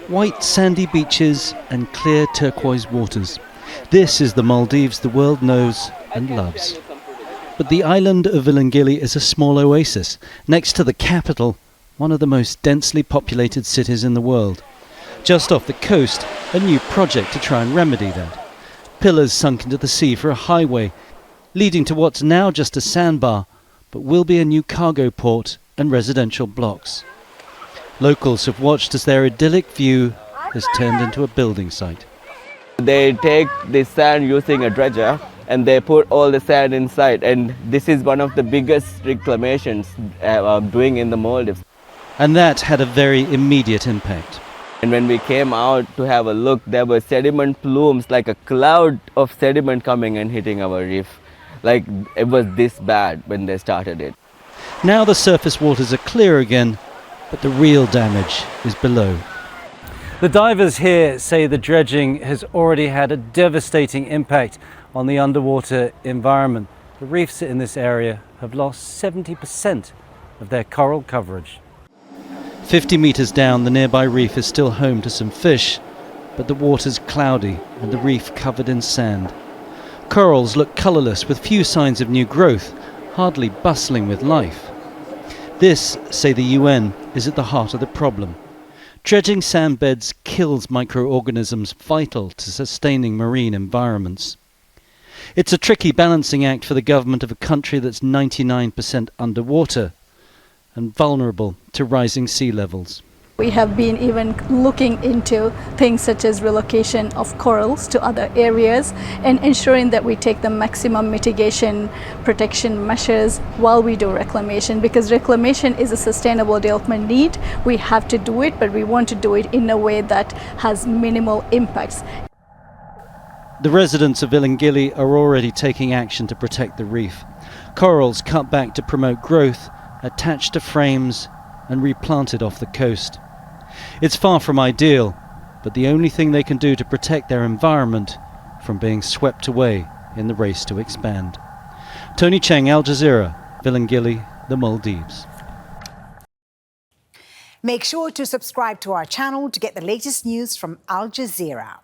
White sandy beaches and clear turquoise waters. This is the Maldives the world knows and loves. But the island of Villingili is a small oasis next to the capital, one of the most densely populated cities in the world. Just off the coast, a new project to try and remedy that. Pillars sunk into the sea for a highway, leading to what's now just a sandbar, but will be a new cargo port and residential blocks. Locals have watched as their idyllic view has turned into a building site. They take the sand using a dredger and they put all the sand inside, and this is one of the biggest reclamations doing in the Maldives. And that had a very immediate impact. And when we came out to have a look, there were sediment plumes, like a cloud of sediment coming and hitting our reef. Like it was this bad when they started it. Now the surface waters are clear again, but the real damage is below. The divers here say the dredging has already had a devastating impact on the underwater environment. The reefs in this area have lost 70% of their coral coverage. 50 metres down, the nearby reef is still home to some fish, but the water's cloudy and the reef covered in sand. Corals look colourless with few signs of new growth, hardly bustling with life. This, say the UN, is at the heart of the problem. Dredging sand beds kills microorganisms vital to sustaining marine environments. It's a tricky balancing act for the government of a country that's 99% underwater and vulnerable to rising sea levels. We have been even looking into things such as relocation of corals to other areas and ensuring that we take the maximum mitigation protection measures while we do reclamation, because reclamation is a sustainable development need. We have to do it, but we want to do it in a way that has minimal impacts. The residents of Villingili are already taking action to protect the reef. Corals cut back to promote growth, attached to frames and replanted off the coast. It's far from ideal, but the only thing they can do to protect their environment from being swept away in the race to expand. Tony Cheng, Al Jazeera, Villingili, the Maldives. Make sure to subscribe to our channel to get the latest news from Al Jazeera.